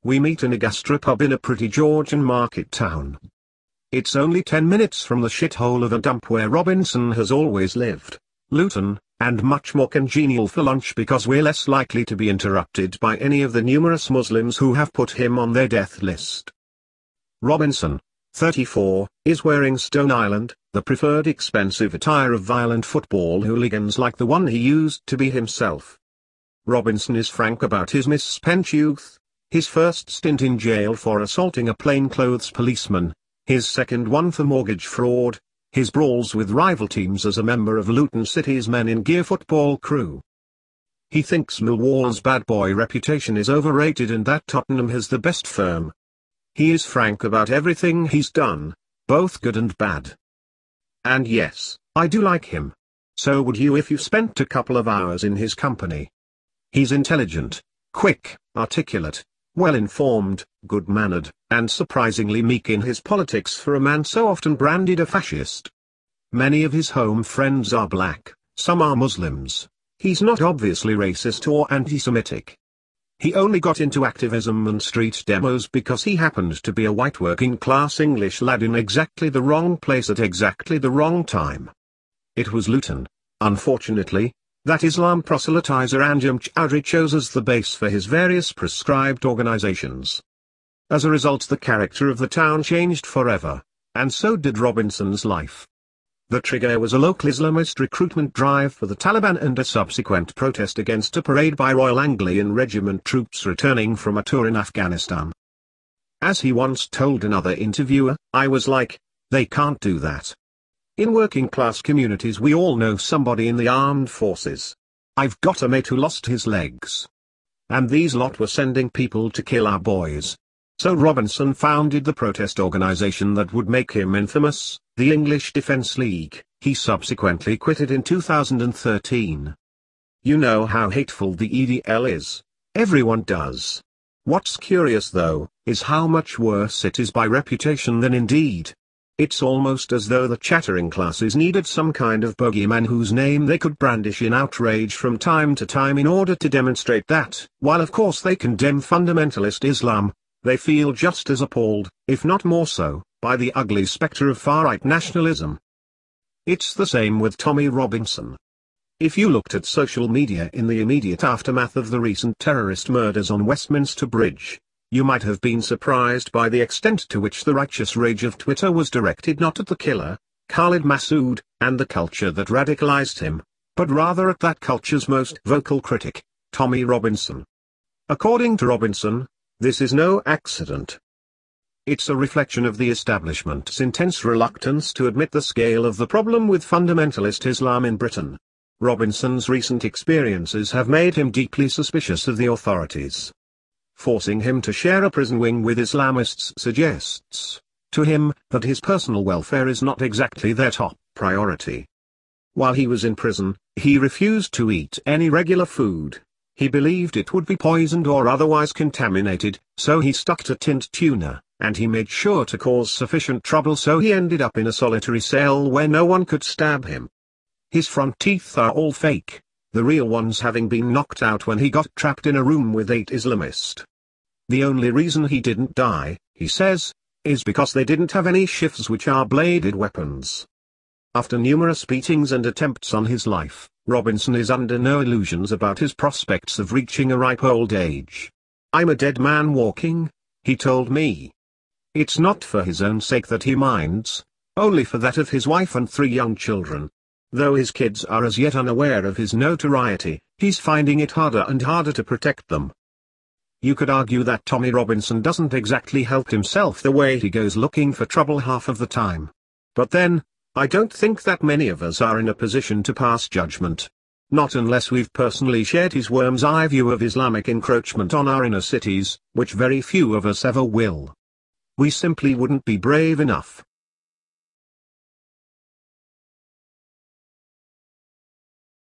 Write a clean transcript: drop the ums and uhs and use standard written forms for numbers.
We meet in a gastropub in a pretty Georgian market town. It's only 10 minutes from the shithole of a dump where Robinson has always lived, Luton, and much more congenial for lunch because we're less likely to be interrupted by any of the numerous Muslims who have put him on their death list. Robinson, 34, is wearing Stone Island, the preferred expensive attire of violent football hooligans like the one he used to be himself. Robinson is frank about his misspent youth, his first stint in jail for assaulting a plainclothes policeman, his second one for mortgage fraud, his brawls with rival teams as a member of Luton City's Men in Gear football crew. He thinks Millwall's bad boy reputation is overrated and that Tottenham has the best firm. He is frank about everything he's done, both good and bad. And yes, I do like him. So would you if you spent a couple of hours in his company. He's intelligent, quick, articulate, well-informed, good-mannered, and surprisingly meek in his politics for a man so often branded a fascist. Many of his home friends are black, some are Muslims. He's not obviously racist or anti-Semitic. He only got into activism and street demos because he happened to be a white working-class English lad in exactly the wrong place at exactly the wrong time. It was Luton, unfortunately, that Islam proselytizer Anjem Chowdhury chose as the base for his various prescribed organizations. As a result, the character of the town changed forever, and so did Robinson's life. The trigger was a local Islamist recruitment drive for the Taliban and a subsequent protest against a parade by Royal Anglian Regiment troops returning from a tour in Afghanistan. As he once told another interviewer, I was like, they can't do that. In working-class communities we all know somebody in the armed forces. I've got a mate who lost his legs. And these lot were sending people to kill our boys. So Robinson founded the protest organization that would make him infamous, the English Defence League. He subsequently quit it in 2013. You know how hateful the EDL is. Everyone does. What's curious though, is how much worse it is by reputation than in deed. It's almost as though the chattering classes needed some kind of bogeyman whose name they could brandish in outrage from time to time in order to demonstrate that, while of course they condemn fundamentalist Islam, they feel just as appalled, if not more so, by the ugly spectre of far-right nationalism. It's the same with Tommy Robinson. If you looked at social media in the immediate aftermath of the recent terrorist murders on Westminster Bridge, you might have been surprised by the extent to which the righteous rage of Twitter was directed not at the killer, Khalid Massoud, and the culture that radicalized him, but rather at that culture's most vocal critic, Tommy Robinson. According to Robinson, this is no accident. It's a reflection of the establishment's intense reluctance to admit the scale of the problem with fundamentalist Islam in Britain. Robinson's recent experiences have made him deeply suspicious of the authorities. Forcing him to share a prison wing with Islamists suggests to him that his personal welfare is not exactly their top priority. While he was in prison, he refused to eat any regular food. He believed it would be poisoned or otherwise contaminated, so he stuck to tinned tuna, and he made sure to cause sufficient trouble so he ended up in a solitary cell where no one could stab him. His front teeth are all fake, the real ones having been knocked out when he got trapped in a room with 8 Islamists. The only reason he didn't die, he says, is because they didn't have any shifts which are bladed weapons. After numerous beatings and attempts on his life, Robinson is under no illusions about his prospects of reaching a ripe old age. I'm a dead man walking, he told me. It's not for his own sake that he minds, only for that of his wife and 3 young children. Though his kids are as yet unaware of his notoriety, he's finding it harder and harder to protect them. You could argue that Tommy Robinson doesn't exactly help himself the way he goes looking for trouble half of the time. But then, I don't think that many of us are in a position to pass judgment. Not unless we've personally shared his worm's eye view of Islamic encroachment on our inner cities, which very few of us ever will. We simply wouldn't be brave enough.